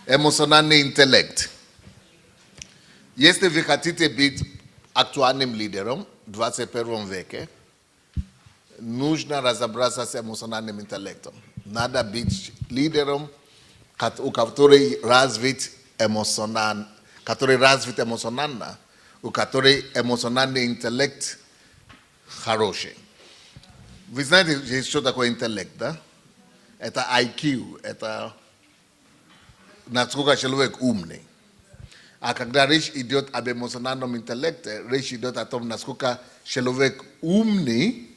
Emosjonalny intelekt. Este wy хотите быть актуальным лидером в 21 веке, нужно разобраться с эмоциональным интеллектом. Надо быть лидером, у который развит эмоционально, у которого эмоциональный интеллект хороший. Вы знаете, что такое интеллект, да? Это IQ, это насколько человек умный. А когда речь идет об эмоциональном интеллекте, речь идет о том, насколько человек умный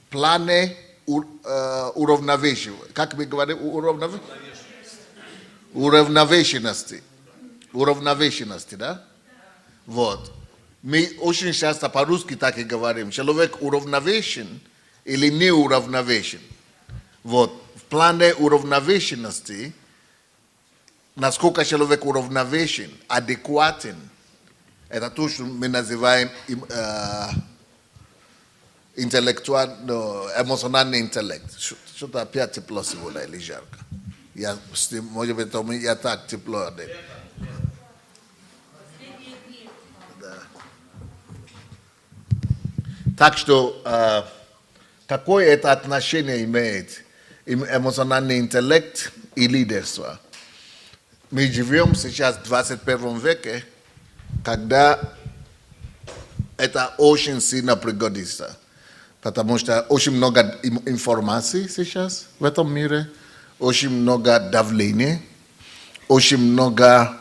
в плане уравновешивания. Как мы говорим, уравновешенности, да? Вот. Мы очень часто по-русски так и говорим. Человек уравновешен или не уравновешен. Вот. В плане уравновешенности, насколько человек уравновешен, адекватен, это то, что мы называем эмоциональный интеллект. Что-то опять тепло сегодня или жарко. Может быть, я так тепло одет. Так что, какое это отношение имеет эмоциональный интеллект и лидерство? Мы живем сейчас в 21 веке, когда это очень сильно пригодится. Потому что очень много информации сейчас в этом мире, очень много давления, очень много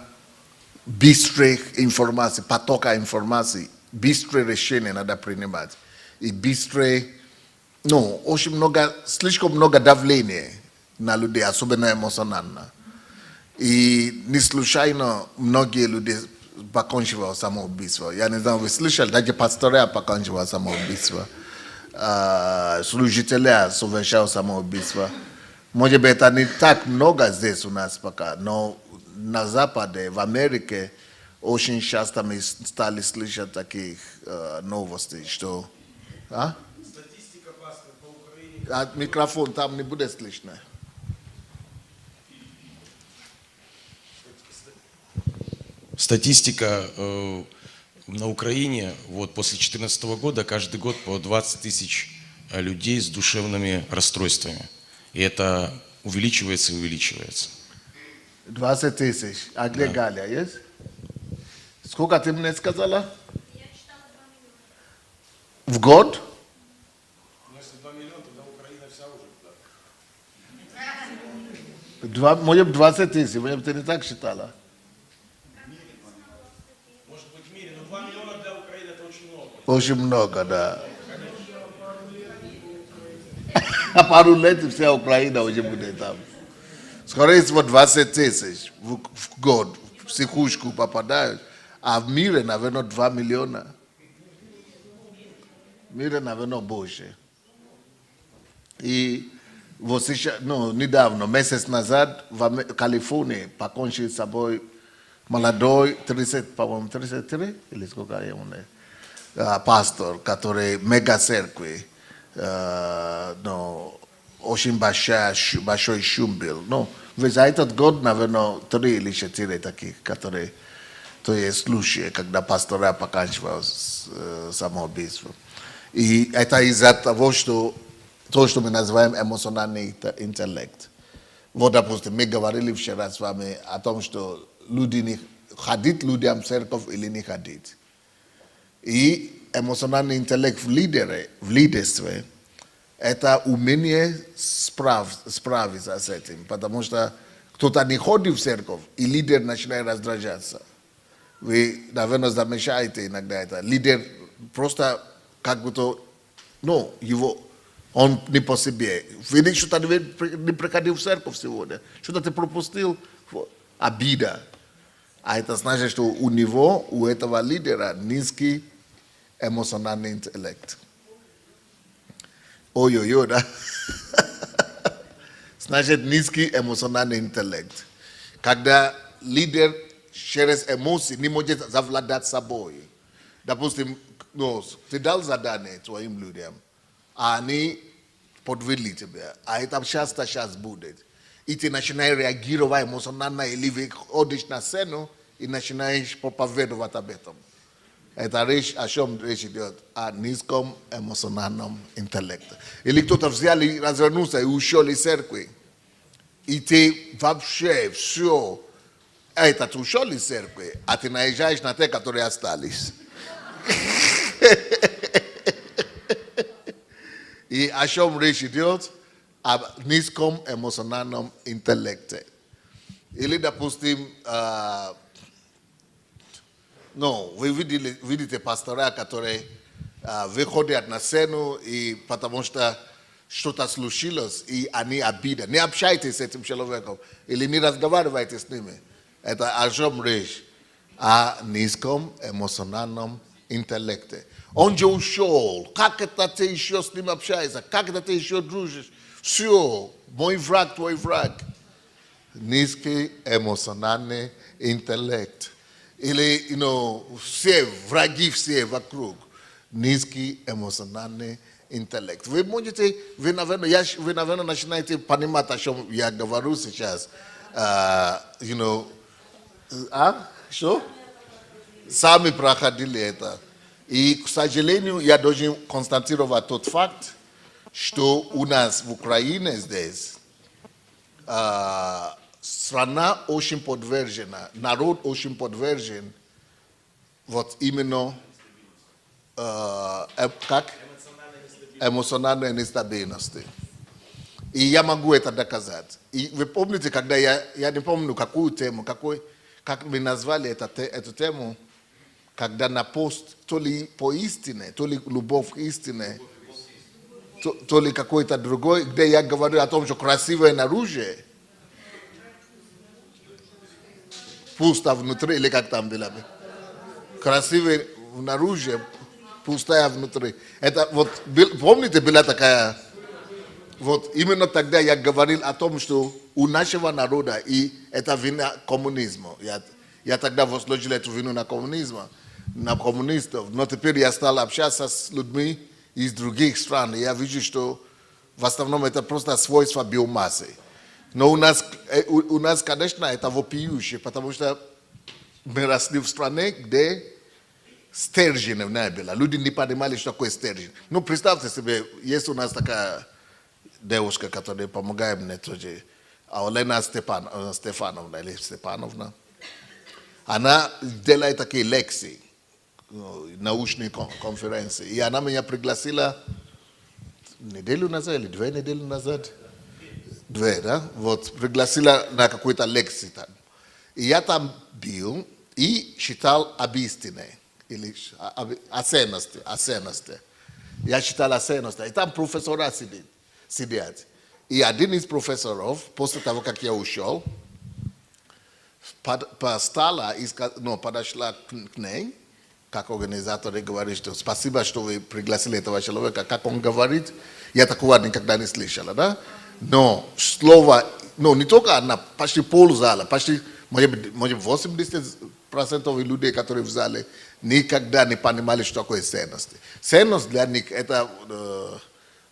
быстрых информаций, потока информации, быстрые решения надо принимать. И быстрые, очень много, слишком много давления на людей, особенно эмоционально. И не случайно многие люди покончивают самоубийство. Я не знаю, вы слышали, даже пастора покончивают самоубийство. Служители совершают самоубийство. Может быть, это не так много здесь у нас пока, но на Западе, в Америке, очень часто мы стали слышать таких новостей, что... Статистика, пастор, по Украине... Микрофон там не будет слышно. Статистика на Украине, вот после 2014 года, каждый год по 20 тысяч людей с душевными расстройствами. И это увеличивается и увеличивается. 20 тысяч. А где Галя есть? Сколько ты мне сказала? Я читала 2 миллиона. В год? Ну, если 2 миллиона, тогда Украина вся уже Может, 20 тысяч. Может, ты не так считала? Может быть в мире, но 2 миллиона для Украины это очень много. Очень много, да. А пару лет вся Украина уже будет там. Скорее всего, 20 тысяч в год в психушку попадают. А в мире, наверное, 2 миллиона. В мире, наверное, больше. И вот сейчас, недавно, месяц назад, в Калифорнии покончил с собой молодой, 30, по-моему, 33, или сколько ему, пастор, который мега-церкви, очень большой шум был. За этот год, наверное, 3 или 4 таких, которые, то есть случаи, когда пастора поканчивают самоубийством. И это из-за того, что то, что мы называем эмоциональный интеллект. Вот, допустим, мы говорили вчера с вами о том, что люди не ходят людям в церковь или не ходят. И эмоциональный интеллект в лидерстве – это умение справиться с этим. Потому что кто-то не ходит в церковь, и лидер начинает раздражаться. Вы, наверное, замечаете иногда это. Лидер просто как будто, он не по себе. Видишь, что ты не приходил в церковь сегодня, что-то ты пропустил, обида. А это значит, что у этого лидера низкий эмоциональный интеллект. Ой-ой-ой, да? Значит, низкий эмоциональный интеллект. Когда лидер через эмоции не может совладать собой. Допустим, ты дал задание твоим людям, а они подвели тебя. А это часто сейчас будет. iti начинай реагировать эмоционально или выходишь на сцену и начинаешь проповедовать об этом. Это речь, о чем речь идет? О низком эмоциональном интеллекте. Или кто-то взял и развернулся и ушел из церкви. И ты вообще все, этот ушел из церкви, а ты наезжаешь на те, которые остались. И о чем речь идет? Об низком эмоциональном интеллекте. Или, допустим, вы видите пастора, которые выходят на сцену, и потому что что-то случилось, и они обидят. Не общайтесь с этим человеком, или не разговаривайте с ними. Это о чем речь? О низком эмоциональном интеллекте. Он же ушел. Как это ты еще с ним общаешься? Как это ты еще дружишь? Все, мой враг, твой враг. Низкий эмоциональный интеллект. Или, все, враги все вокруг. Низкий эмоциональный интеллект. Вы, наверное, начинаете понимать, о чем я говорю сейчас. Что? Сами проходили это. И, к сожалению, я должен констатировать тот факт, что у нас в Украине здесь страна очень подвержена, народ очень подвержен вот именно эмоциональной нестабильности. И я могу это доказать. И вы помните, когда я не помню, какую тему, как мы назвали эту тему, когда на пост, то ли по истине, то ли любовь к истине, то ли какой-то другой, где я говорю о том, что красивое наружие, пусто внутри, или как там было бы. Красивое наружие, пустая внутри. Это вот, помните, была такая, вот именно тогда я говорил о том, что у нашего народа, и это вина коммунизма. Я тогда возложил эту вину на коммунистов, но теперь я стал общаться с людьми из других стран, и я вижу, что в основном это просто свойство биомассы. Но у нас, конечно, это вопиюще, потому что мы росли в стране, где стержня не было. Люди не понимали, что такое стержень. Ну, представьте себе, есть у нас такая девушка, которая помогает мне тоже, Олена Стефановна, или Степановна. Она делает такие лекции, научные конференции. И она меня пригласила неделю назад или 2 недели назад. 2, да? Вот, пригласила на какую-то лекцию там. И я там был и читал об истине, или о ценности. Я читал о ценности. И там профессора сидят. И один из профессоров, после того, как я ушел, подошла к ней, как организатор, и говорит, что спасибо, что вы пригласили этого человека. Как он говорит, я такого никогда не слышала, да? Но слово, не только она, почти ползала, почти, может 80% людей, которые в зале, никогда не понимали, что такое ценность. Ценность для них это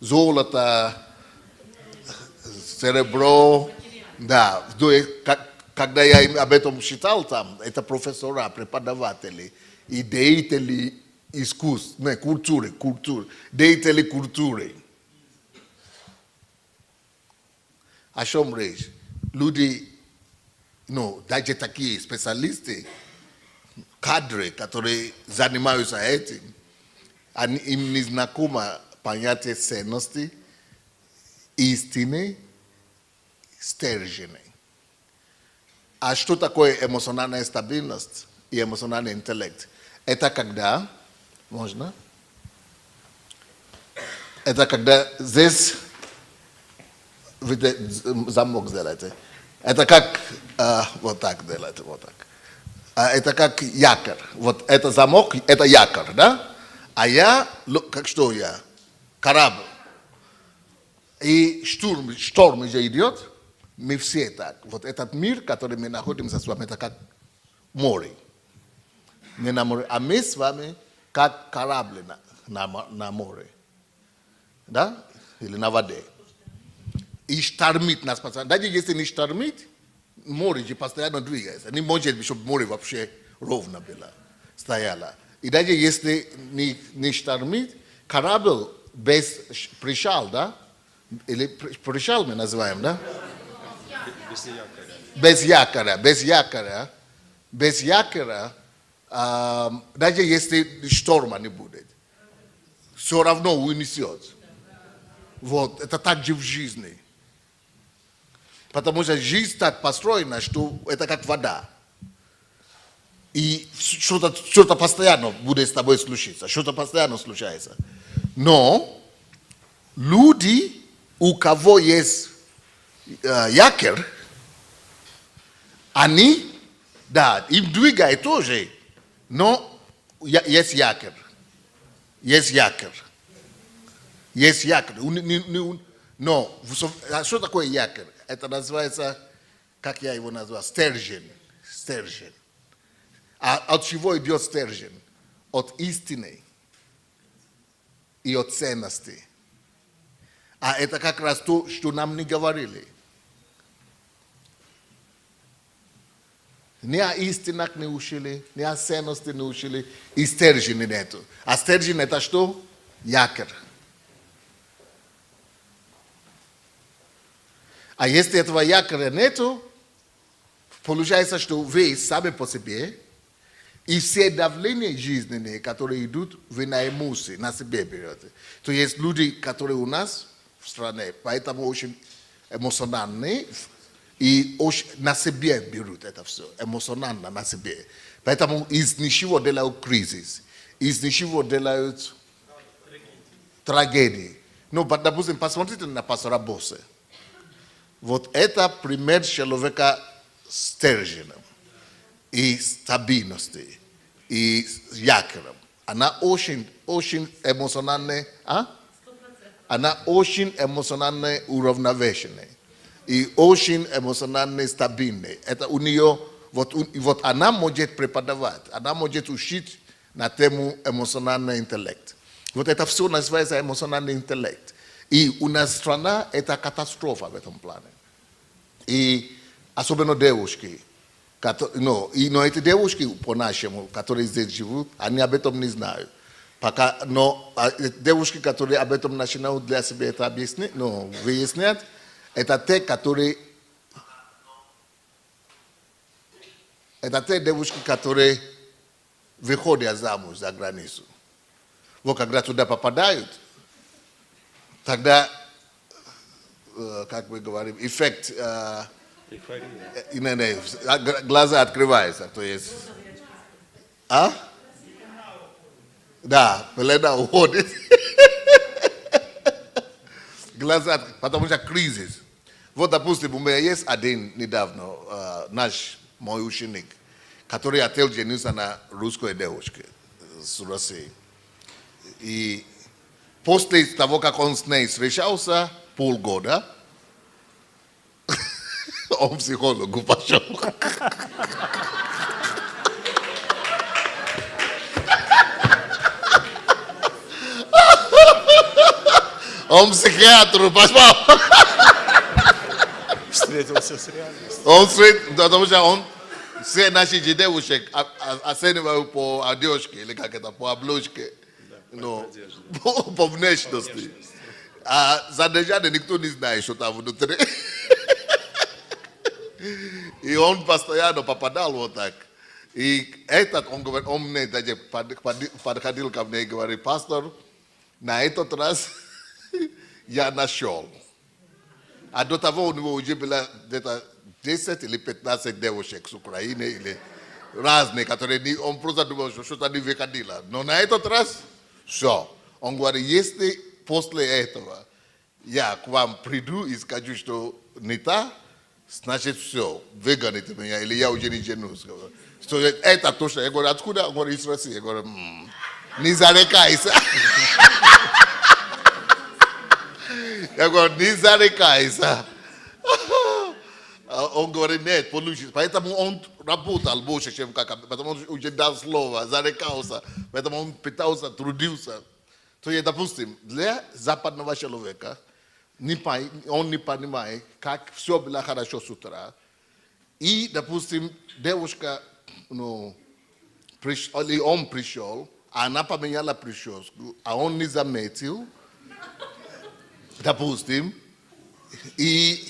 золото, серебро, да. Когда я об этом читал там, это профессора, преподаватели и деятели искусств, культуры, деятели культуры. О чем речь? Люди, даже такие специалисты, кадры, которые занимаются этим, им не знакомо понятие ценности, истины, стержня. А что такое эмоциональная стабильность и эмоциональный интеллект? Это когда, можно? Это когда здесь замок делаете. Это как, вот так делаете, вот так. Это как якорь. Вот это замок, это якорь, да? А я, что я? Корабль. И шторм уже идет, мы все так. Вот этот мир, который мы находимся с вами, это как море. Мы на море, а мы с вами как корабль на море. Да? Или на воде. и штормит нас постоянно. Даже если не штормит, море же постоянно двигается. Не может, чтобы море вообще ровно было, стояло. И даже если не штормит, корабль без причал, да? Или причал мы называем, да? Без якоря. Без якоря, даже если шторма не будет, все равно унесет. Вот, это так же в жизни. Потому что жизнь так построена, что это как вода. И что-то постоянно будет с тобой случиться, что-то постоянно случается. Но люди, у кого есть якорь, они, да, им двигают тоже, но есть якорь. Есть якорь. Есть якорь. Но что такое якорь? Это называется, как я его назвал, стержень. Стержень. А от чего идет стержень? От истины и от ценности. А это как раз то, что нам не говорили. Не о истинах не учили, не о ценности не учили, и стержня нету. А стержень это что? Якорь. А если этого якоря нету, получается, что вы сами по себе, и все давления жизненные, которые идут, вы на эмоции, на себе берете. То есть люди, которые у нас в стране, поэтому очень эмоциональные, и очень на себе берут это все, эмоционально на себе. Поэтому из ничего делают кризис, из ничего делают трагедии. Ну, допустим, посмотрите на пастора Боссе. Вот это пример человека стержнем и стабильности, и якорем. Она очень эмоциональная, она очень эмоционально уравновешенная и очень эмоционально стабильная. Это у нее, вот она может преподавать, она может учить на тему эмоциональный интеллект. Вот это все называется эмоциональный интеллект. И у нас страна это катастрофа в этом плане. И особенно девушки. Но эти девушки по-нашему, которые здесь живут, они об этом не знают. Пока, но девушки, которые об этом начинают для себя это объяснять, выяснять, это те, которые... Это те девушки, которые выходят замуж за границу. Вот когда туда попадают, тогда, как мы говорим, эффект, глаза открываются, то есть, да, пелена уходит, глаза, потому что кризис. Вот, допустим, у меня есть один недавно, наш мой ученик, который хотел жениться на русской девушке с России. И после того, как он с ней встречался, полгода, он к психологу пошел. Он к психиатру пошел. Встретился с реальностью. Потому что он все наши девушек оценивают по одежке, или как это, по обложке. По внешности. А задержанный никто не знает, что там внутри. И он постоянно попадал вот так. И этот, он говорит, он мне даже подходил ко мне и говорит: пастор, на этот раз я нашел. А до того у него уже было где-то 10 или 15 девушек с Украины, или разные, которые он просто думал, что что-то не выходило. Но на этот раз все. Он говорит, если после этого я к вам приду и скажу, что не так, значит все, выгоните меня, или я уже не женюсь. Что это точно. Я говорю, откуда? Он говорит, из России. Я говорю, не зарекайся. Я говорю, не зарекайся. Он говорит, нет, получится. Поэтому он работал больше, чем как, потому что он уже дал слово, зарекался. Поэтому он пытался, трудился. То есть, допустим, для западного человека он не понимает, как все было хорошо с утра. И, допустим, девушка, ну, или он пришел, а она поменяла прическу, а он не заметил, допустим, и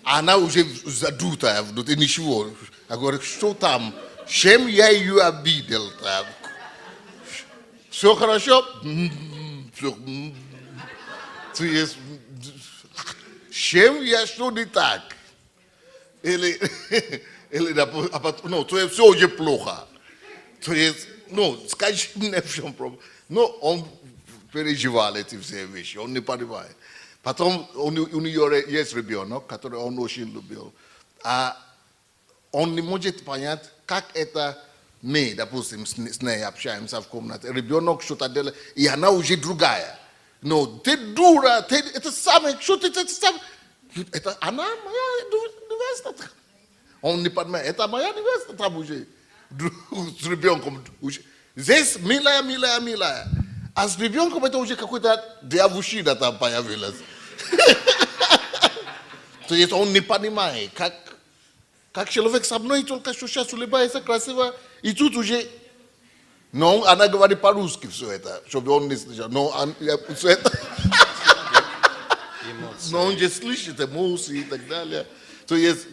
она уже задутая внутри, ничего. Я говорю, что там? Чем я ее обидел там? Все хорошо? Все. То есть, чем я что не так? Или ну, то есть все уже плохо. То есть, ну, скажи мне, в чем проблема. Но он переживал эти все вещи, он не понимает. Потом у нее есть ребенок, который он очень любил. А он не может понять, как это мы, допустим, с ней общаемся в комнате. Ребенок что-то делает, и она уже другая. Но ты дура, это самое, что ты это самое. Это она моя невеста. Он не понимает, это моя невеста там уже. С ребенком. Здесь милая. А с ребенком это уже какой-то дьявольщина там появилась. То есть он не понимает, как человек со мной только что сейчас улыбается красиво, и тут уже... Но она говорит по-русски все это, чтобы он не слышал. Но все это... Но он же слышит эмоции и так далее. То есть,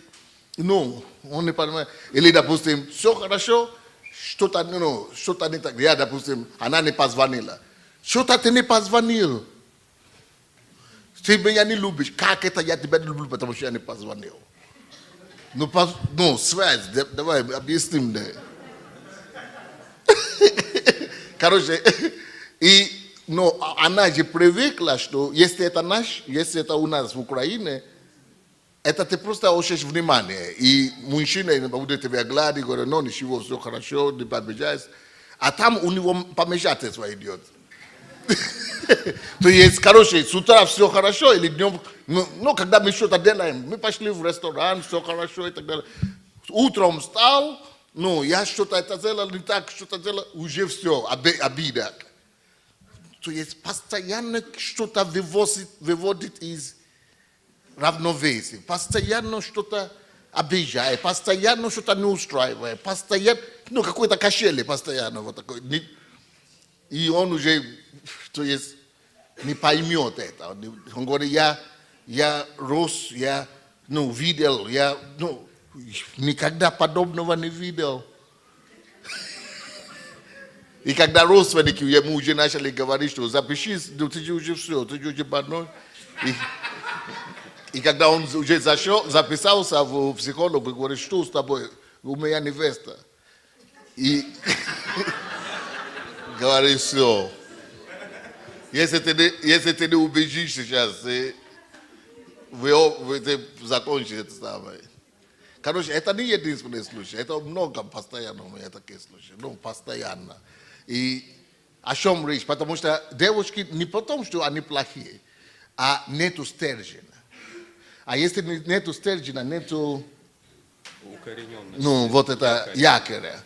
ну, он не понимает. Или, допустим, все хорошо, что-то не так. Я, допустим, она не позвонила. Что-то ты не позвонил. Ты меня не любишь. Как это я тебя не люблю, потому что я не позвонил? Ну, связь, давай объясни мне. Короче, но она же привыкла, что если это у нас в Украине, это ты просто хочешь внимания. И мужчина будет тебя гладить, говорит, ну, ничего, все хорошо, не побежать. А там у него помешательство идет. То есть, короче, с утра все хорошо, или днем, ну, когда мы что-то делаем, мы пошли в ресторан, все хорошо и так далее. Утром встал, ну, я что-то это сделал, не так, что-то делал, уже все, обида. То есть, постоянно что-то выводит из равновесия, постоянно что-то обижает, постоянно что-то не устраивает, постоянно, ну, какой-то качели постоянно вот такой. И он уже, то есть, не поймет это. Он говорит, я рос, я, видел, никогда подобного не видел. И когда родственники ему уже начали говорить, что запишись, ты же уже все, ты же уже больной. И когда он уже записался в психолога, говорит, что с тобой, у меня невеста. И говорит, все. Если ты не убежишь сейчас, вы закончите это самое. Короче, это не единственный случай, это много постоянно у меня такие случаи, постоянно. И о чем речь? Потому что девушки не потому, что они плохие, а нету стержня. А если нету стержня, нету вот это якоря.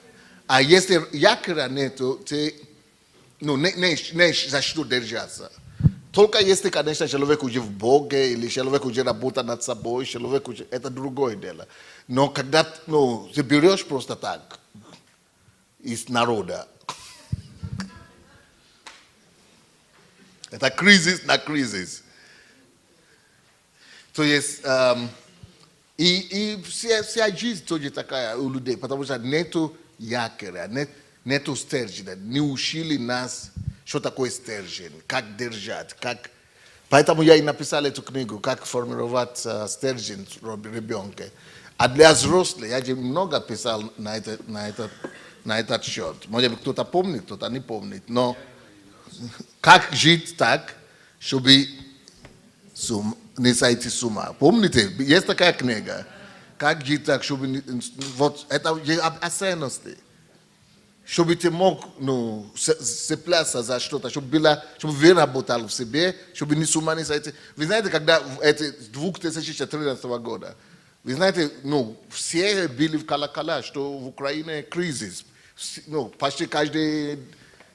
А если якоря нету, ты не за что держаться. Только если, конечно, человек уже в Боге, или человек уже работает над собой, человек уже, это другое дело. Но когда ты берешь просто так из народа, это кризис на кризис. То есть, и вся жизнь тоже такая у людей, потому что нету якоря, нету стержня, не учили нас, что такое стержень, как держать, как... Поэтому я и написал эту книгу, как формировать стержень ребенка. А для взрослых я же много писал на этот счет. Может быть, кто-то помнит, кто-то не помнит, но как жить так, чтобы не сойти с ума. Помните, есть такая книга, как жить так, чтобы... Вот это ценности. Чтобы ты мог цепляться за что-то, чтобы вы работали в себе, чтобы не с ума не сойти. Вы знаете, когда это 2014 года, вы знаете, все были в колокола, что в Украине кризис. Почти каждые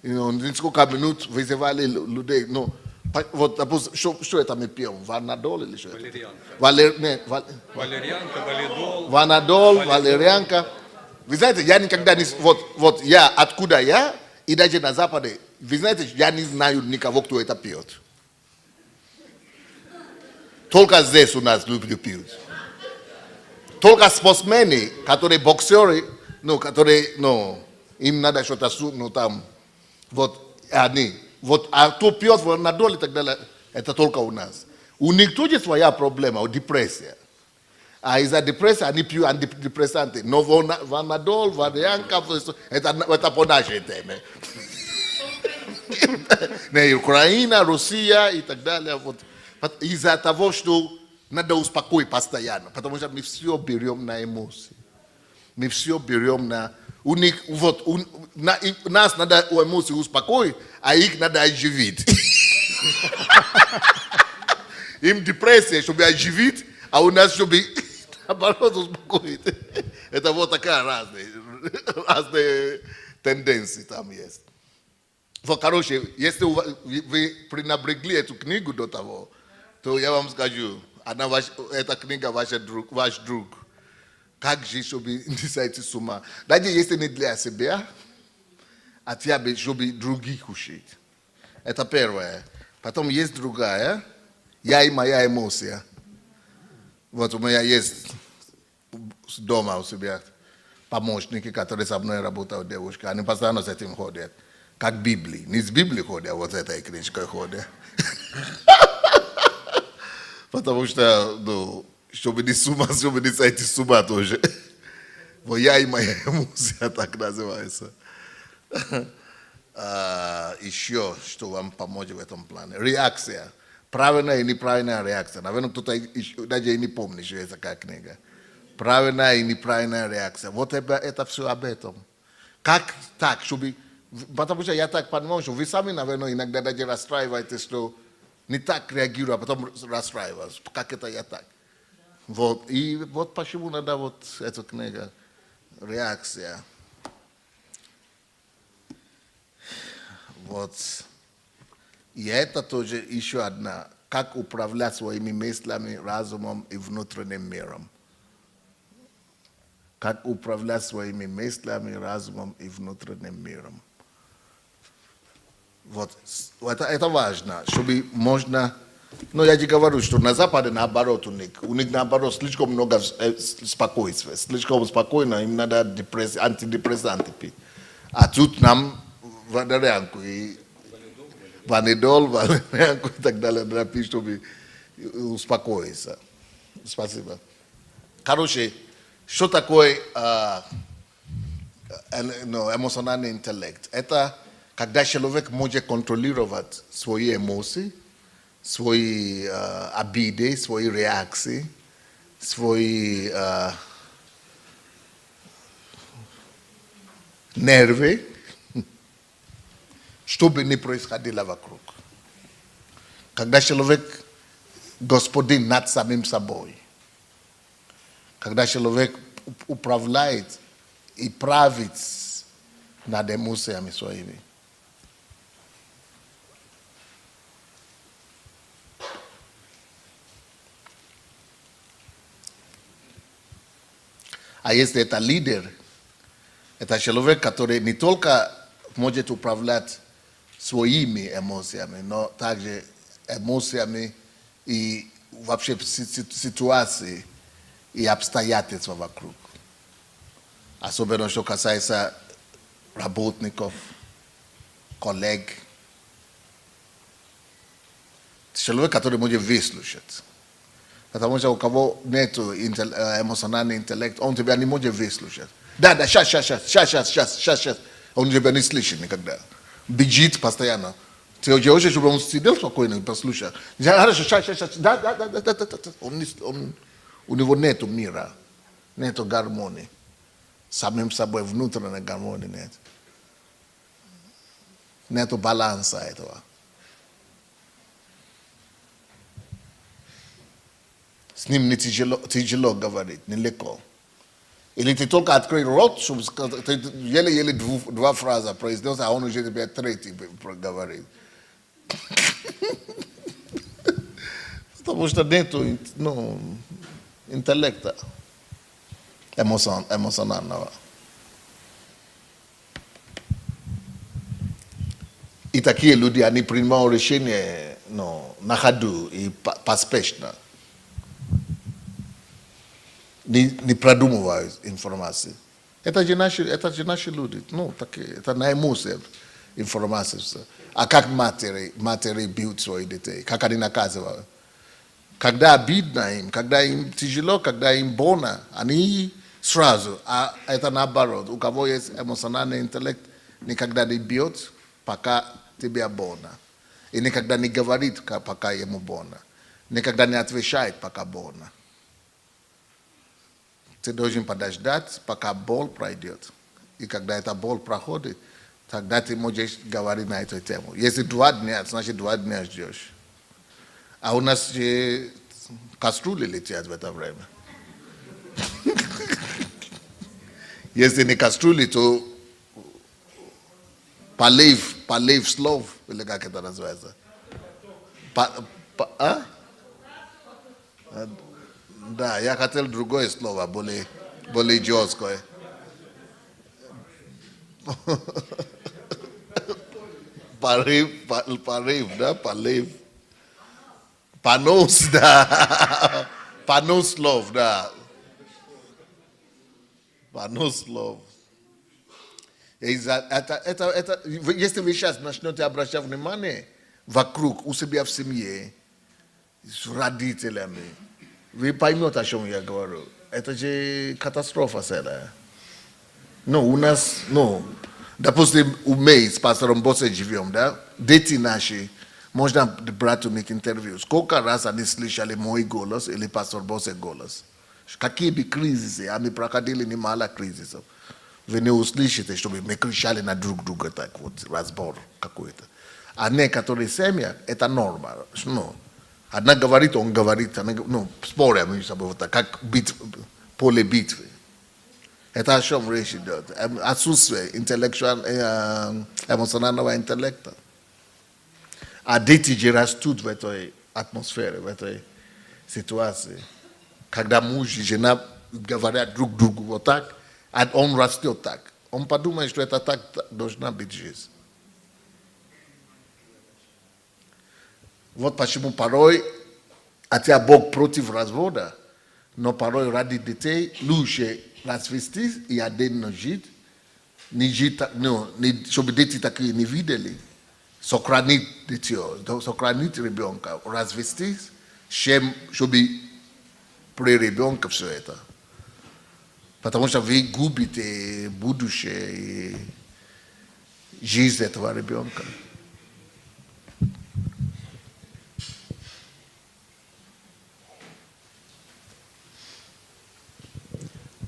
несколько минут вызывали людей. Вот, допустим, что это мы пьем? Ванадол или что это? Валерьянка. Нет, Валерьянка, валидол. ванадол, валерьянка. Вы знаете, я никогда не... Вот я, откуда я, и даже на Западе, вы знаете, я не знаю никого, кто это пьет. Только здесь у нас люди пьют. Только спортсмены, которые боксеры, ну, которые, ну, им надо что-то, ну, там, вот, они. Вот, а кто пьет ванадол и так далее, это только у нас. У них тоже своя проблема, депрессия. А из-за депрессии они пьют антидепрессанты. Но ванадол, валерьянка, это по нашей теме. Украина, Россия и так далее. Вот. Из-за того, что надо успокоить постоянно. Потому что мы все берем на эмоции. Мы все берем на... У них, вот, нас надо у эмоций успокоить, а их надо оживить. Им депрессия, чтобы оживить, а у нас, чтобы наоборот успокоить. Это вот такая разные тенденции там есть. Вот, короче, если вы пренебрегли эту книгу до того, то я вам скажу, эта книга ваш друг. Как жить, чтобы не сойти с ума. Даже если не для себя, а тебя, чтобы других учить. Это первое. Потом есть другая. Я и моя эмоция. Вот у меня есть дома у себя помощники, которые со мной работают, девушки. Они постоянно с этим ходят. Как Библии. Не с Библией ходят, а вот с этой книжкой ходят. Потому что, ну, чтобы не сойти с ума тоже. Вот я и моя эмоция так называется. Еще, что вам поможет в этом плане. Реакция. Правильная и неправильная реакция. Наверное, кто-то даже и не помнит, что есть такая книга. Правильная и неправильная реакция. Вот это все об этом. Как так, чтобы... Потому что я так понимаю, что вы сами, наверное, иногда даже расстраиваетесь, что не так реагирую, а потом расстраиваюсь. Как это я так? Вот. И вот почему надо вот эту книгу. Реакция. Вот. И это тоже еще одна. Как управлять своими мыслями, разумом и внутренним миром. Как управлять своими мыслями, разумом и внутренним миром. Вот. Это важно, чтобы можно... Но я тебе говорю, что на Западе наоборот у них наоборот слишком много спокойствия, слишком спокойно, им надо антидепрессанты пить. А тут нам валерьянку и ванидол, валерьянку и так далее, надо пить, чтобы успокоиться. Спасибо. Короче, что такое эмоциональный интеллект? Это когда человек может контролировать свои эмоции, свои обиды, свои реакции, свои нервы, что бы ни происходило вокруг. Когда человек господин над самим собой, когда человек управляет и правит над эмоциями своими. А если это лидер, это человек, который не только может управлять своими эмоциями, но также эмоциями и вообще ситуации и обстоятельства вокруг. Особенно, что касается работников, коллег. Человек, который может выслушать. Потому что у кого нет эмоциональный интеллект, он тебя не может выслушать. Да, сейчас. Он тебя не слышит никогда. Бежит постоянно. Ты хочешь, чтобы он сидел спокойно и послушал. Хорошо, сейчас. Да. У него нет мира, нет гармонии. Самим собой внутренней гармонии нет. Нет баланса этого. С ним не тяжело говорить, нелегко. Или ты только открой рот, чтобы сказать, ты еле-еле два фразы произнес, а он уже тебе третий говорит. Потому что нету интеллекта эмоционального. И такие люди, они принимают решения на ходу и поспешно. Не продумывают информацию. Это же наши люди. Такие, это на эмоциях информация. А как матери бьют своих детей? Как они наказывают? Когда обидно им, когда им тяжело, когда им больно, они сразу. А это наоборот. У кого есть эмоциональный интеллект, никогда не бьет, пока тебе больно. И никогда не говорит, пока ему больно. Никогда не отвечает, пока больно. Ты должен подождать, пока боль пройдет. И когда эта боль проходит, тогда ты можешь говорить на эту тему. Если 2 дня, значит 2 дня ждешь. А у нас же кастрюли летят в это время. Если не кастрюли, то полив слов, или как это называется? Да, я хотел другое слово, более идиотское. Порыв, да, полив. Понос, да. Понос слов, да. Понос слов. Если вы сейчас начнете обращать внимание вокруг, у себя в семье, с родителями, вы поймете, о чем я говорю. Это же катастрофа целая. У нас, допустим, мы с пастором Босе живем, да? Дети наши, можно брать у них интервью. Сколько раз они слышали мой голос или пастор Босе голос? Какие бы кризисы, а мы проходили немало кризисов. Вы не услышите, чтобы мы кричали на друг друга, так вот, разбор какой-то. А некоторые семьи, это норма. Одна говорит, он говорит, спорят между собой, вот так, как поле битвы. Это о чем речь идет? Отсутствие эмоционального интеллекта. А дети же растут в этой атмосфере, в этой ситуации. Когда муж и жена говорят друг другу вот так, а он растет так. Он подумает, что это так должна быть жизнь. Вот почему порой, хотя Бог против развода, но порой ради детей лучше развестись и отдельно жить, чтобы дети такие не видели, сохранить детей, сохранить ребенка, развестись, чтобы при ребенке все это. Потому что вы губите будущее и жизнь этого ребенка.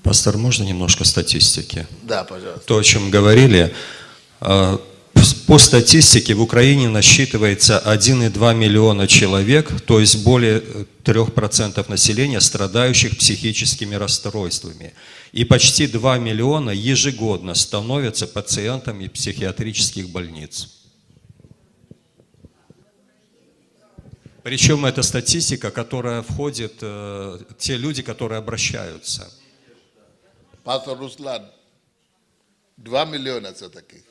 Пастор, можно немножко статистики? Да, пожалуйста. То, о чем говорили. По статистике в Украине насчитывается 1,2 миллиона человек, то есть более 3% населения, страдающих психическими расстройствами. И почти 2 миллиона ежегодно становятся пациентами психиатрических больниц. Причем это статистика, которая входит, те люди, которые обращаются. Пастор Руслан, 2 миллиона все-таки.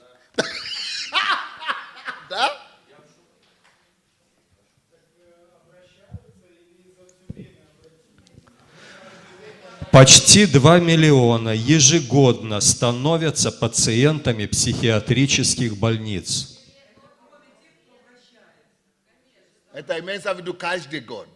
Да? Почти 2 миллиона ежегодно становятся пациентами психиатрических больниц. Это имеется в виду каждый год.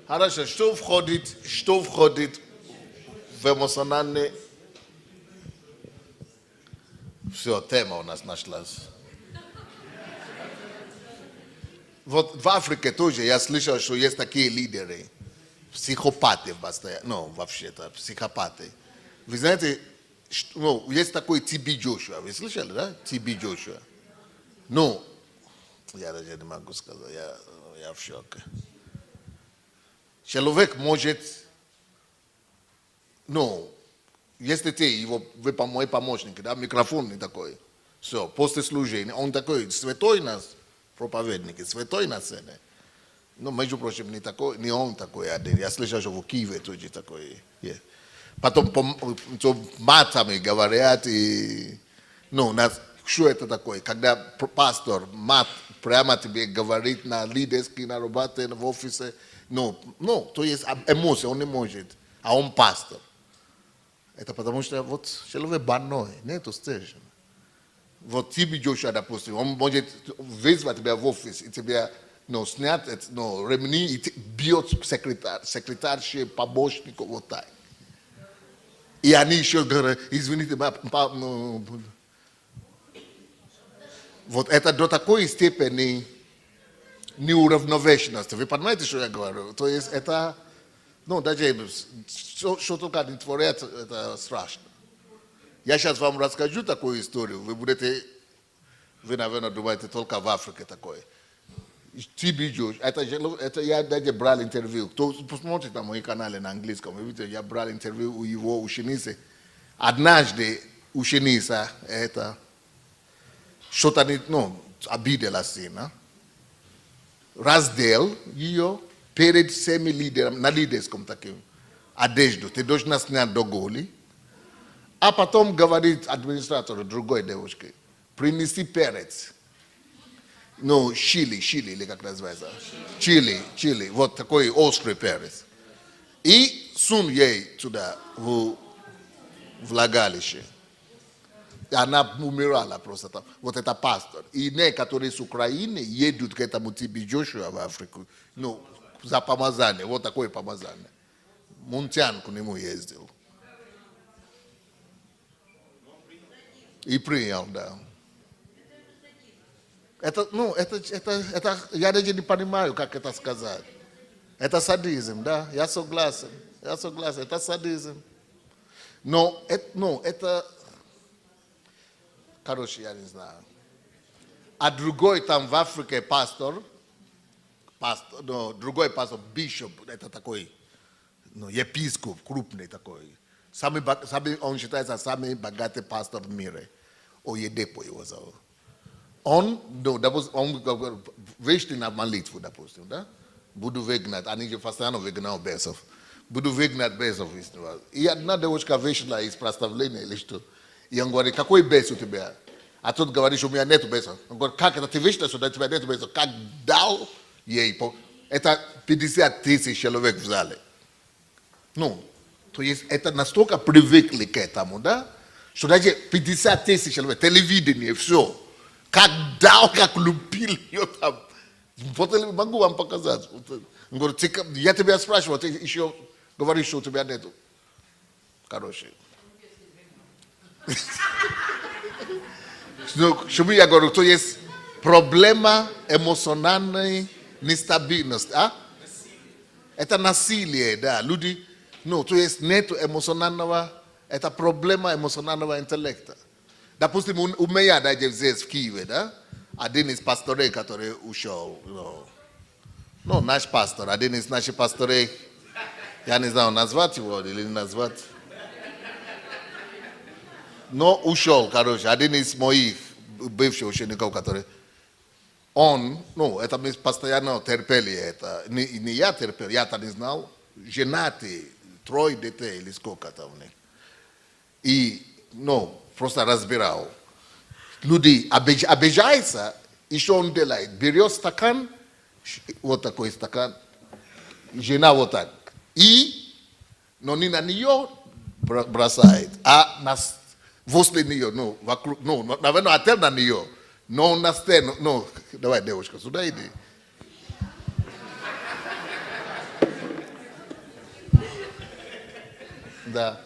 Хорошо, что входит в эмоциональный... Все, тема у нас нашлась. Вот в Африке тоже я слышал, что есть такие лидеры, психопаты, вообще-то, психопаты. Вы знаете, Ну, есть такой Тиби Джошуа, вы слышали, да? Тиби Джошуа. Ну, я даже не могу сказать, я в шоке. Человек может, ну, если вы мой помощник, да, микрофон не такой, все, после служения, он такой святой нас, проповедник, святой на сцене. Ну, между прочим, не он такой один. Я слышал, что в Киеве тоже такой есть. Потом матами говорят, и, ну, что это такое? Когда пастор, мат, прямо тебе говорит на лидерской, на работе, в офисе, ну, то есть эмоция, он не может, а он пастор. Это потому что вот человек больной, нету стержня. Вот Тиби Джошуа, допустим, он может вызвать тебя в офис, и тебя, ну, снять, ну, ремни, и бьет секретарши, помощников, вот так. И они еще говорят, извините, ну, вот это до такой степени неуравновешенности. Вы понимаете, что я говорю? То есть это, ну, даже, что только они творят, это страшно. Я сейчас вам расскажу такую историю, вы, наверное, думаете, только в Африке такое. Тиби Джош, это я даже брал интервью. Кто посмотрит на моем канале на английском, вы видите, я брал интервью у его ученицы. Однажды ученица это что-то, ну, обиделась, раздел ее перед всеми лидерами, на лидерском таким, одежду, ты должна снять до голи. А потом говорит администратору другой девушке, принеси перец. Ну, чили, или как называется? Чили, вот такой острый перец. И сунь ей туда, в влагалище. И она умирала просто там. Вот это пастор. И некоторые с Украины едут к этому Тиби Джошуа в Африку. Ну, за помазание, вот такое помазание. Мунтян к нему ездил. И принял, да. Это, ну, это, я даже не понимаю, как это сказать. Это садизм, да, я согласен, это садизм. Но это, короче, я не знаю. А другой там в Африке пастор, другой пастор, бишоп, это такой, ну, епископ, крупный такой. Он считается самый богатый пастор в мире. Оедепо его зовут. Он вышли на молитву, допустим, да? Буду выгнать, они же постоянно выгнал бесов. Буду выгнать бесов. И одна девушка вышла из проставления или что. И он говорит, какой бес у тебя? А тот говорит, у меня нету бесов. Он говорит, как это ты вышла сюда, у тебя нету бесов? Как дал ей? Это 50 тысяч человек в зале. Ну, то есть это настолько привыкли к этому, да? Что даже 50 тысяч человек, телевидение, все. Как дал, как любил ее там. Вот могу вам показать. Он говорит, я тебя спрашиваю, ты еще говоришь, что у тебя нету. Короче. Что я говорю, то есть проблема эмоциональной нестабильности. А? Это насилие, да. Люди, ну, то есть нету эмоционального, это проблема эмоционального интеллекта. Допустим, у меня даже здесь в Киеве, да, один из пасторей, который ушел, ну, наш пастор, один из наших пасторей, я не знаю, назвать его или не назвать, но ушел, короче, один из моих бывших учеников, который, он, ну, это мы постоянно терпели, это, не я терпел, я-то не знал, женатый, 3 детей или сколько там у них. И, ну, просто разбирал. Люди обижаются, и что он делает? Берет стакан, вот такой стакан, жена вот так. И, но не на нее бросает, а возле нее, ну, вокруг, ну, наверное, отель на нее, но на стену, ну, давай, девушка, сюда иди. Да.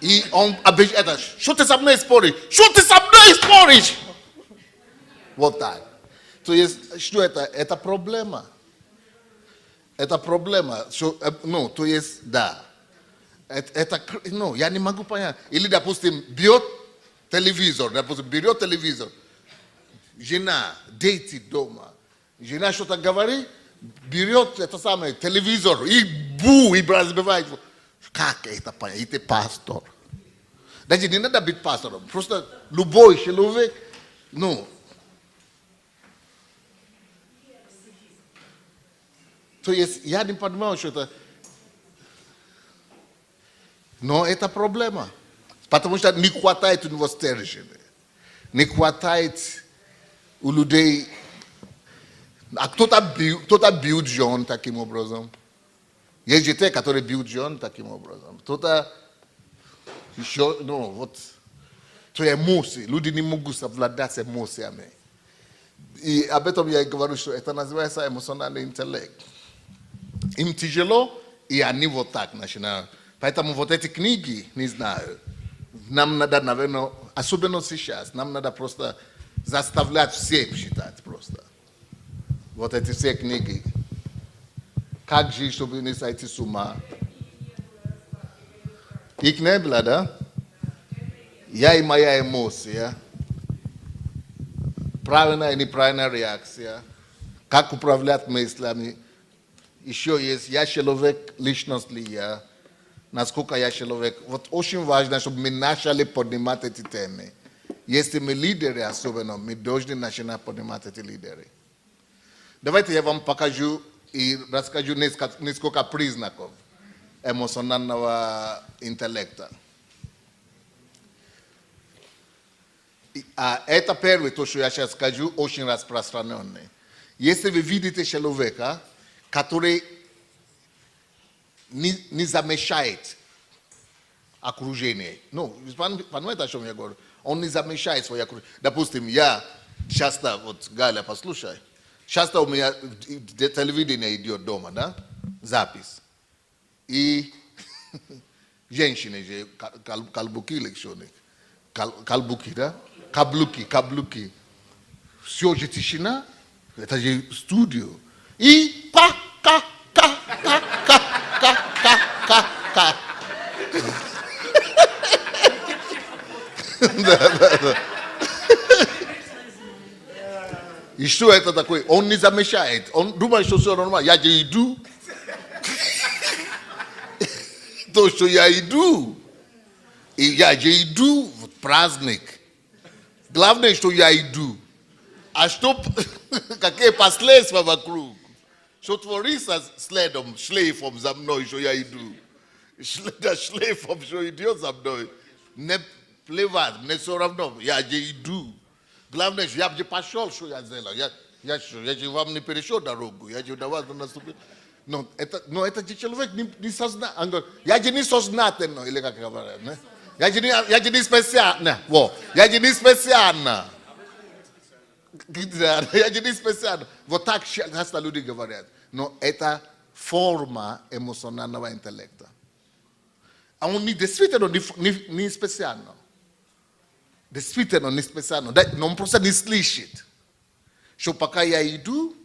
И он обижает, что ты со мной споришь? Что ты со мной споришь? Вот так. То есть, что это? Это проблема. Это проблема. Что, ну, то есть, да. Ну, я не могу понять. Или, допустим, берет телевизор, жена, дети дома. Жена что-то говорит, берет это самое, телевизор, и разбивает. Как это понять? И ты пастор. Даже не надо быть пастором. Просто любой человек, ну. То есть я не понимаю, что это. Но это проблема. Потому что не хватает у него стержня. Не хватает у людей. А кто-то бьет жен таким образом. Есть детей, которые бьют жен таким образом. Кто-то еще, ну, вот, то эмоции. Люди не могут совладать с эмоциями. И об этом я говорю, что это называется эмоциональный интеллект. Им тяжело, и они вот так начинают. Поэтому вот эти книги, не знаю, нам надо, наверное, особенно сейчас, нам надо просто заставлять всех читать просто. Вот эти все книги. Как жить, чтобы не сойти с ума. Их не было, да? Я и моя эмоция. Правильная и неправильная реакция. Как управлять мыслями. Еще есть, я человек, личность ли я. Насколько я человек. Вот очень важно, чтобы мы начали поднимать эти темы. Если мы лидеры особенно, мы должны начинать поднимать эти лидеры. Давайте я вам покажу и расскажу несколько признаков эмоционального интеллекта. А это первое, то, что я сейчас скажу, очень распространенное. Если вы видите человека, который не замешает окружение. Ну, понимаете, о чем я говорю? Он не замешает свое окружение. Допустим, я часто, вот, Галя, послушай, часто у меня телевидение идет дома, да? Запись. И женщины же, каблуки или что-нибудь. Каблуки, да? Каблуки. Все же тишина. Это же студио. И ка. Да. И что это такое? Он не замешает. Он думает, что все нормально. Я же иду. То, что я иду. И я же иду в праздник. Главное, что я иду. А что, какие последствия вокруг? Что творится следом, шлейфом за мной, что я иду. Шлейфом, что идет за мной. Не плевать, мне все равно. Я же иду. Главное, я бы пошел, что я сделал. Я же вам не перешел дорогу. Я же до вас наступил. Но это же человек не сознательный. Я же не сознательный, или как говорят. Я же не специально. Я же не специально. Я же не специально. Вот так часто люди говорят. Но это форма эмоционального интеллекта. А он действительно не специально. Действительно не специально. Но он просто не слышит. Что пока я иду,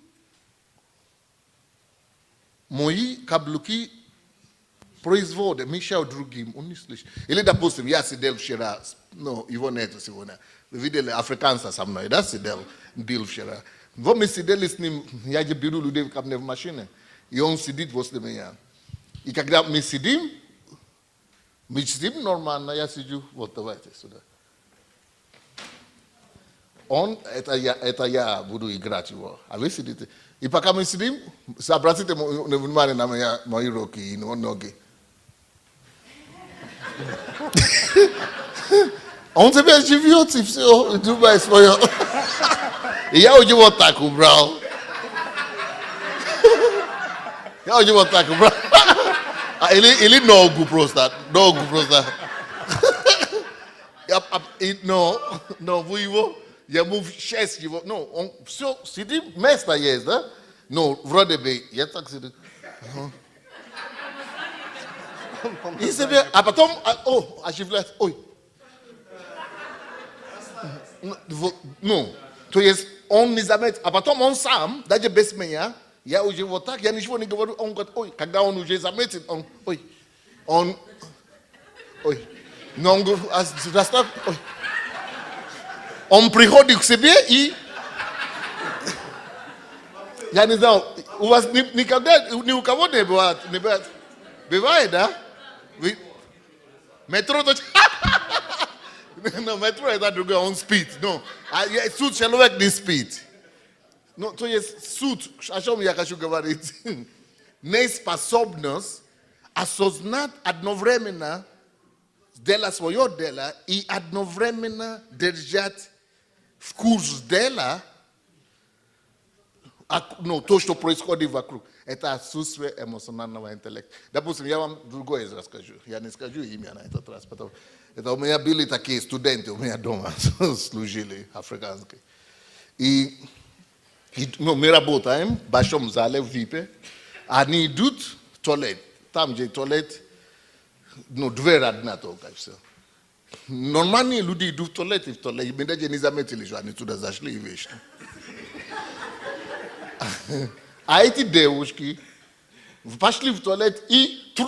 мои каблуки производят, мешают другим. Он не слышит. Или, допустим, я сидел вчера, ну, его нету сегодня. Вы видели африканца со мной, да, сидел, был вчера. Вот мы сидели с ним, я же беру людей ко мне в машине, и он сидит возле меня. И когда мы сидим нормально, я сижу, вот давайте сюда. Это я буду играть его, а вы сидите. И пока мы сидим, обратите внимание на мои руки и ноги. Он тебя живет и все, думает свое. И я у него так убрал. Или ногу просто. Но вы его, ему в честь его, ну, он все, сидит, место есть, да? Ну, вроде бы, я так сидит. И себе, а потом, оживляется, ой. Ну, то есть он не заметит, а потом он сам, даже без меня, я уже вот так, я ничего не говорю, он говорит, ой, когда он уже заметит, он Ой. Но он говорит, ой. Он приходит к себе и... Я не знаю, у вас никогда, ни у кого не бывает, бывает, да? Метро, no, метро это другое, он спит, no. Суд человек не спит. Ну, то есть суд, о чем я хочу говорить, неспособность осознать одновременно делать свое дело и одновременно держать в курс дела, ну, то, что происходит вокруг. Это отсутствие эмоционального интеллекта. Допустим, я вам другое расскажу. Я не скажу имя на этот раз, потому это у меня были такие студенты, у меня дома служили африканские. И ну, мы работаем в большом зале в ВИПе, они идут в туалет. Там, где туалет, ну, дверь одна только, все. Нормальные люди идут в туалет, и мы даже не заметили, что они туда зашли и вышли. А эти девушки пошли в туалет и... Я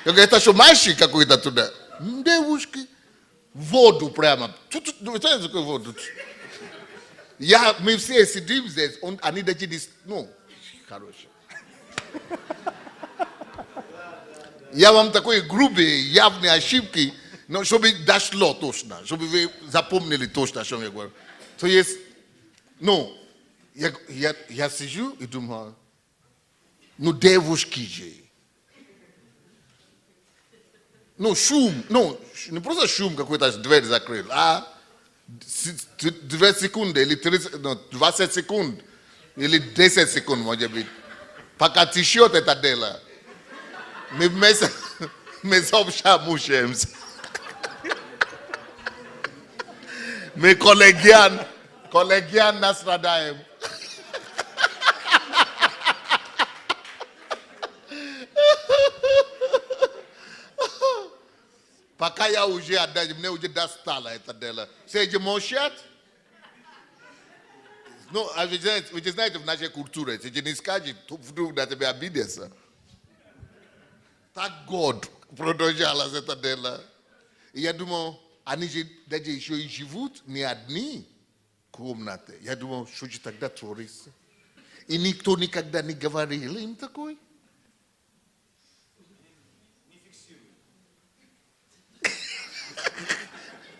говорю, это что, мальчик какой-то туда? Девушки. Воду прямо. Вы знаете, какую воду? Мы все сидим здесь, они даже не... Ну, короче. Я вам такой грубые, явные ошибки, но чтобы дошло точно, чтобы вы запомнили точно, о чем я говорю. То есть, ну, я сижу и думаю, ну, девушки же. Ну, шум, ну, не просто шум какой-то, дверь закрыл, а 2 секунды или 20 секунд или 10 секунд, может быть. Пока течет это дело, мы сообща мучаемся. Мы коллегиально страдаем. Пока я уже отдаю, мне уже достало это дело. Все эти молчат. Ну, а вы знаете, в нашей культуре, если ты не скажешь, то вдруг на тебя обидятся. Так год продолжалось это дело. И я думал, они же даже еще и живут не одни комнаты. Я думал, что же тогда творится? И никто никогда не говорил им такой.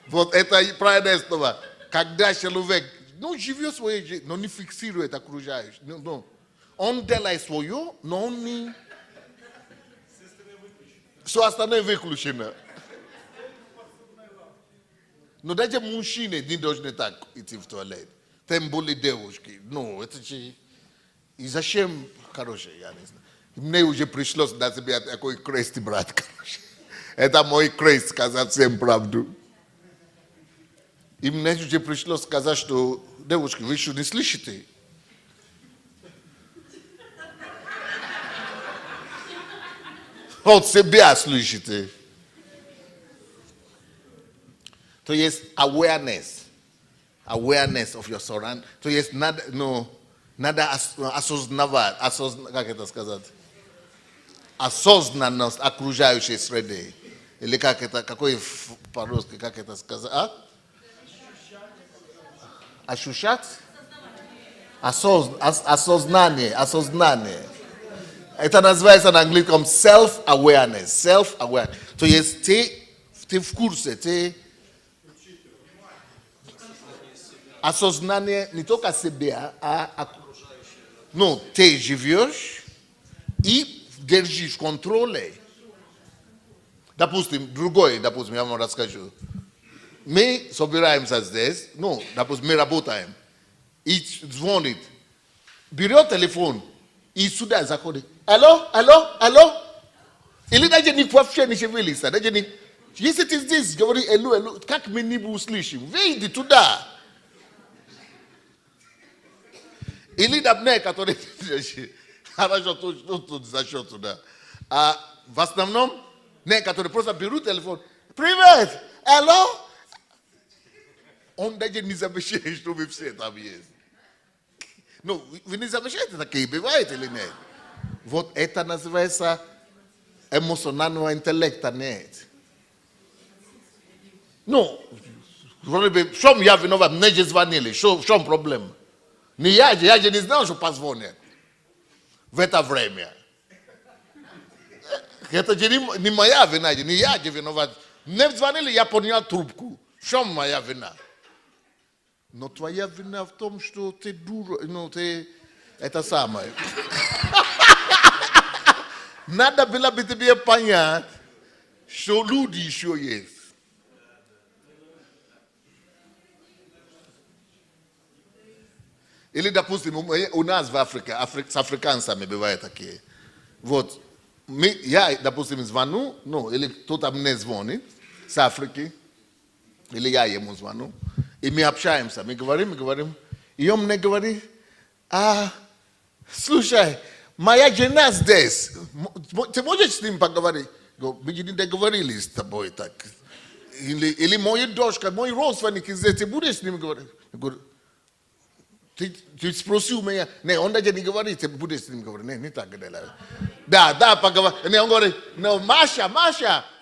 Вот это правильное слово. Когда человек, ну, живет своей жизнью, но не фиксирует окружающих. Ну, он делает свое, но он не... Все остальное выключено. Но даже мужчины не должны так идти в туалет. Тем более девушки. Ну, это же... И зачем, короче, я не знаю. Мне уже пришлось на себя такой крест брать, короче. Это мой крест, сказать всем правду. И мне уже пришлось сказать, что, девушки, вы еще не слышите? От себя слышите. То есть awareness of your surroundings. То есть надо осознавать, как это сказать? Осознанность окружающей среды. Или как это, какой по-русски, как это сказать? А? Ощущать? Осознание. Это называется на английском self-awareness. Self-awareness. То есть ты в курсе, ты осознание не только себя, ну, ты живешь и держишь в контроле. Допустим, я вам расскажу. Мы собираемся здесь, ну, допустим, мы работаем, и звонит, берет телефон, и сюда заходит. Алло? Или даже не вообще не шевелится, даже не... Если ты здесь говоришь алло, как мы не услышим? Выйди туда. Или dabne, который хорошо тут зашел туда. А в основном, которые просто берут телефон. Привет! Алло? Он даже не замечает, что вы все там есть. Ну, вы не замечаете такие, бывает или нет? Вот это называется эмоционального интеллекта нет. Ну, вроде бы, в чем я виноват? Мне же звонили, в чем проблема? Не я же не знал, что позвонят в это время. Это же не моя вина, не я же виноват. Мне звонили, я поднял трубку. В чем моя вина? Но твоя вина в том, что ты дура, ну ты, это самое. Надо было бы тебе понять, что люди еще есть. Или, допустим, у нас в Африке, с африканцами бывают такие. Вот, я, допустим, звоню, ну, или кто-то мне звонит с Африки, или я ему звоню, и мы общаемся, мы говорим, и он мне говорит, слушай, моя жена здесь, ты можешь с ним поговорить? Мы не договорились с тобой так. Или моя дочка, мой родственник здесь, ты будешь с ним говорить? Я говорю, ты спросил меня, не, он даже не говорит, ты будешь с ним говорить, не так делать. Да, поговори. Не, он говорит, no, Маша,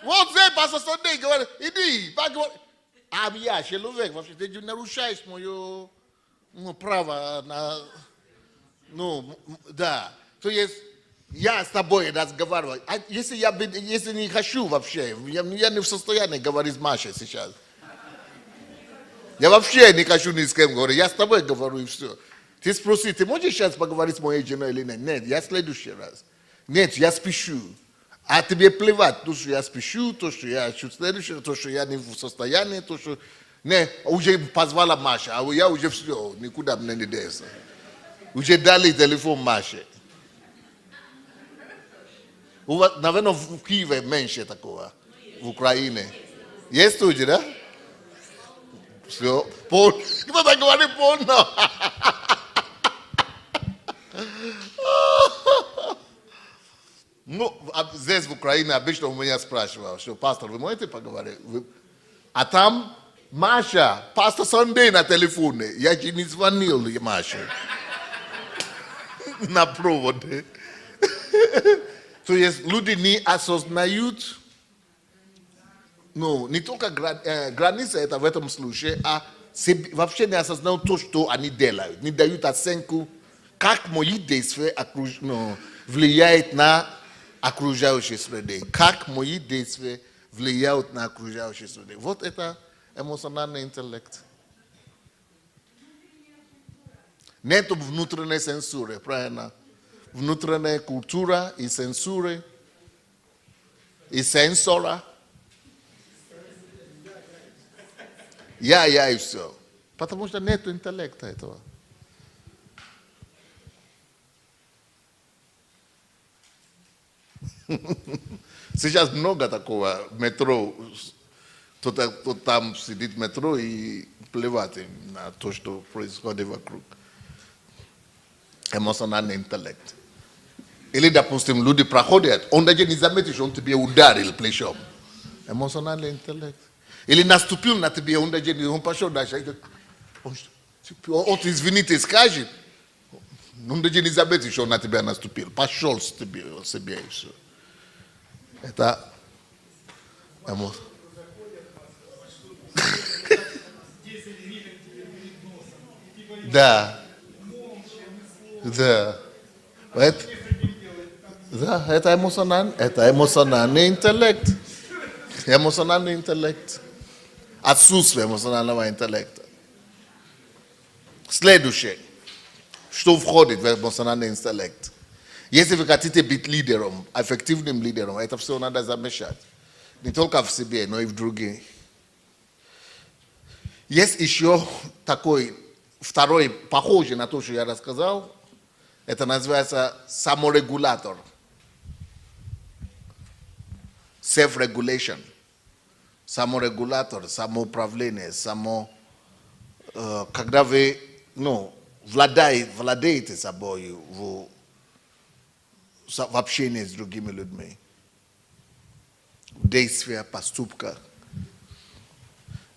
вот здесь, пастор Сандей, говорит, иди, поговори. Я, человек, вообще, ты нарушаешь мое право на, да. То есть, я с тобой разговариваю. А если не хочу вообще, я не в состоянии говорить с Машей сейчас. Я вообще не хочу ни с кем говорить. Я с тобой говорю и все. Ты спроси, ты можешь сейчас поговорить с моей женой или нет? Нет, я в следующий раз. Нет, я спешу. А тебе плевать, то, что я спешу, то, что я хочу следующее, то, что я не в состоянии, то, что... Не, уже позвала Маша, а я уже все, никуда мне не деться. Уже дали телефон Маше. У вас, наверное, в Киеве меньше такого, в Украине. Есть люди, да? Все, кто-то говорит полно. Ну, здесь в Украине обычно у меня спрашивают, что пастор, вы можете поговорить? А там Маша, пастор Сандей на телефоне. Я же не звонил Маше. На проводе. То есть люди не осознают, ну, не только граница это в этом случае, а вообще не осознают то, что они делают. Не дают оценку, как мои действия влияют на окружающие среды. Как мои действия влияют на окружающие среды. Вот это эмоциональный интеллект. Нет внутренней цензуры, правильно? Внутренняя культура и цензуры, и сенсора. Я и все. Потому что нет интеллекта этого. Сейчас много такого метро. Кто-то там сидит в метро и плевать на то, что происходит вокруг. Эмоциональный интеллект. Или, допустим, люди проходят, он даже не заметит, что он тебе ударил плечом. Эмоциональный интеллект. Или наступил на тебе, он даже он пошел дальше. Он извините, скажет. Он даже не заметит, что он на тебя наступил. Пошел с себе и все. Это эмоция. Да. Да. Это эмоциональный интеллект. Эмоциональный интеллект. Отсутствие эмоционального интеллекта. Следующее. Что входит в эмоциональный интеллект? Если вы хотите быть лидером, эффективным лидером, это все надо замешать. Не только в себе, но и в других. Есть еще такой, второй, похожий на то, что я рассказал, это называется саморегулятор. Self-regulation. Саморегулятор, самоуправление, когда вы владеете собой в общении с другими людьми. Действия, поступка.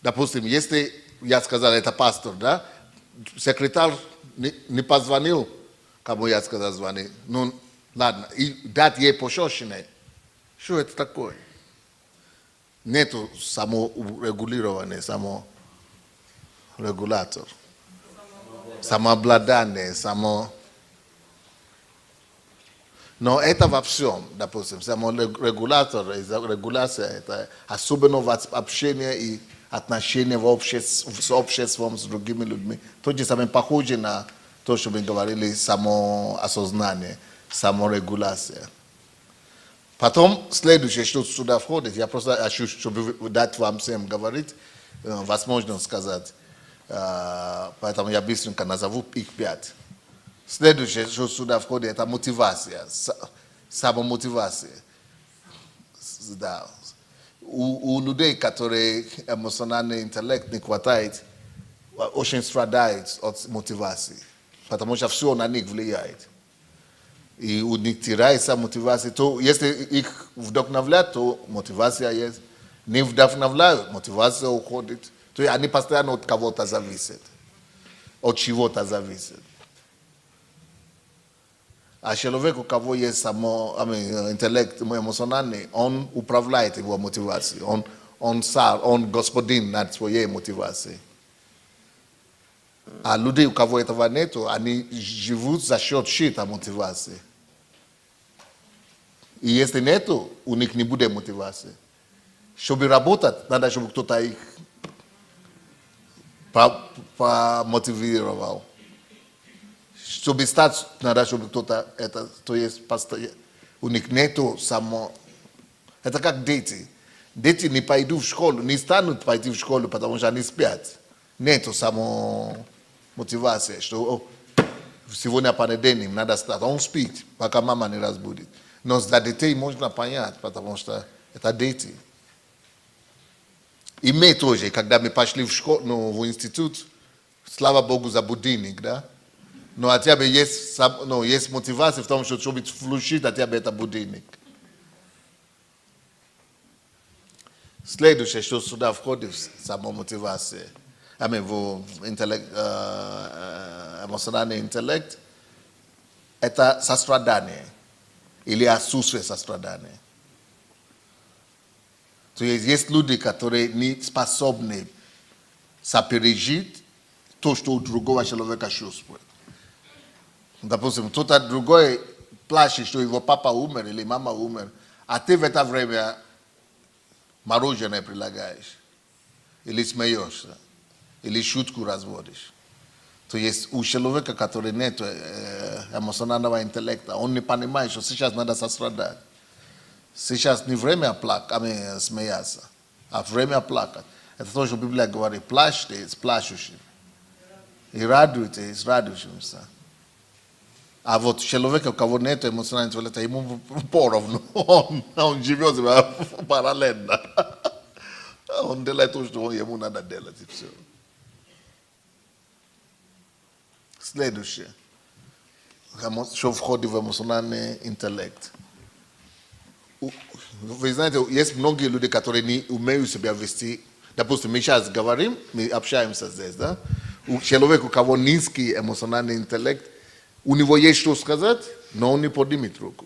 Допустим, если я сказал, это пастор, да, секретарь не позвонил, кому я сказал звонить, ну ладно, и дать ей пощечины. Что это такое? Нету саморегулирования, саморегулятор, самообладание, Но это во всем, допустим, саморегулятор, регуляция, это особенно в общении и отношения с обществом, с другими людьми. То же самое похоже на то, что мы говорили, самоосознание, саморегуляция. Потом, следующее, что сюда входит, я просто хочу, чтобы дать вам всем говорить, возможно сказать, поэтому я быстренько назову их 5. Следующее, что сюда входит, это мотивация, самомотивация. Да. У людей, которые эмоциональный интеллект не хватает, очень страдают от мотивации, потому что все на них влияет. И у них теряется мотивация. То, если их вдохновляют, то мотивация есть. Не вдохновляют, мотивация уходит. То есть они постоянно от кого-то зависят, от чего-то зависят. А человек, у кого есть интеллект эмоциональный, он управляет его мотивацией. Он господин над своей мотивацией. А люди, у кого этого нету, они живут за счет чьей-то мотивации. И если нету, у них не будет мотивации. Чтобы работать, надо, чтобы кто-то их помотивировал. Чтобы стать, надо, чтобы кто-то это, то есть у них нету Это как дети. Дети не пойдут в школу, не станут пойти в школу, потому что они спят. Нету мотивации, что сегодня понедельник, надо стать. Он спит, пока мама не разбудит. Но за детей можно понять, потому что это дети. И мы тоже, когда мы пошли в школу, в институт, слава Богу за будильник, да? Но хотя бы есть мотивация в том, что чтобы включить хотя бы это будильник. Следующее, что сюда входит, самомотивация. В эмоциональный интеллект, это сострадание или отсутствие сострадания. То есть люди, которые не способны сопережить то, что у другого человека чувствует. Допустим, кто-то другой плачет, что его папа умер или мама умер, а ты в это время мороженое предлагаешь, или смеешься, или шутку разводишь. То есть у человека, который нет эмоционального интеллекта, он не понимает, что сейчас надо сострадать. Сейчас не время смеяться, а время плакать. Это то, что Библия говорит, плачьте с плачущим, и радуйтесь с радующимся. А вот человек, у кого нет эмоционального интеллекта, ему поровну, он живет параллельно. Он делает то, что ему надо делать, и все. Следующее, что входит в эмоциональный интеллект. Вы знаете, есть многие люди, которые не умеют себя вести. Допустим, мы сейчас говорим, мы общаемся здесь, да? У человека, у кого низкий эмоциональный интеллект, у него есть что сказать, но он не поднимет руку.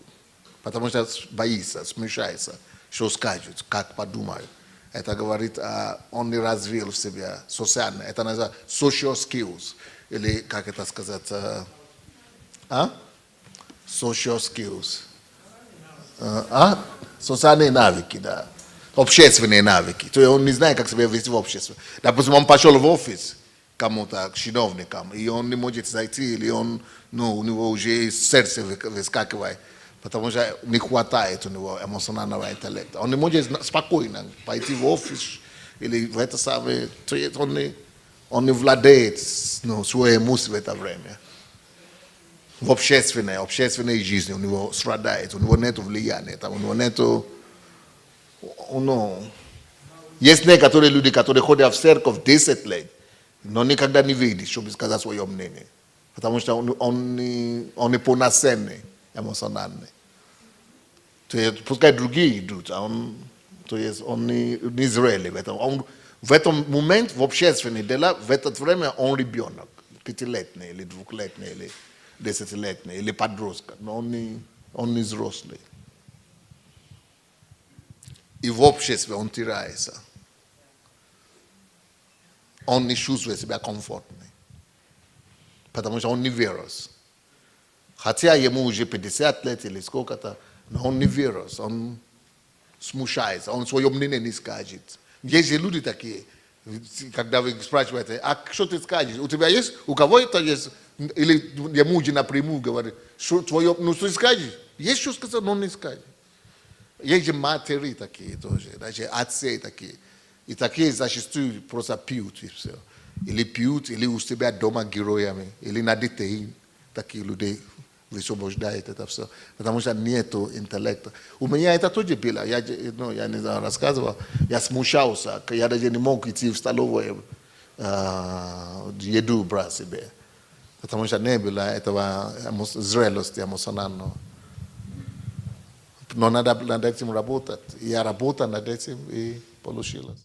Потому что боится, смущается, что скажут, как подумают. Это говорит, он не развил в себе социально. Это называется social skills. Или, как это сказать, social skills. Социальные навыки, да. Общественные навыки. То есть он не знает, как себя вести в обществе. Допустим, он пошел в офис кому-то, к чиновникам, и он не может зайти, или у него уже сердце выскакивает, потому что не хватает у него эмоционального интеллекта. Он не может спокойно пойти в офис, или в это самое, то есть он не владеет своей мыслью в это время. В общественной жизни у него страдает, у него нет влияния, у него нет... Есть некоторые люди, которые ходят в церковь 10 лет, но никогда не видят, чтобы сказать свое мнение. Потому что он не полноценный эмоциональный. То есть, пускай другие идут, а он не зрелый в этом. В этом момент, в общественных делах, в это время он ребенок, 5-летний, или 2-летний, или 10-летний, или подросток, но он не взрослый. и в обществе он теряется. Он не чувствует себя комфортно. Потому что он не вирус. Хотя ему уже 50 лет или сколько-то, но он не вирус, он смущается, он свое мнение не скажет. Есть же люди такие, когда вы спрашиваете, а что ты скажешь? У тебя есть? У кого это есть? Или ему же напрямую говорит, что твое, ну что ты скажешь? Есть что сказать, но он не скажет. Есть же матери такие тоже, даже отцы такие. И такие зачастую просто пьют и все. Или пьют, или у себя дома героями, или на детей такие люди высвобождают это все. Потому что нету интеллекта. У меня это тоже было. Я не знаю, рассказывал. Я смущался. Я даже не мог идти в столовую еду брать себе. Потому что не было этого зрелости эмоционального. Но надо над этим работать. Я работаю над этим и получилось.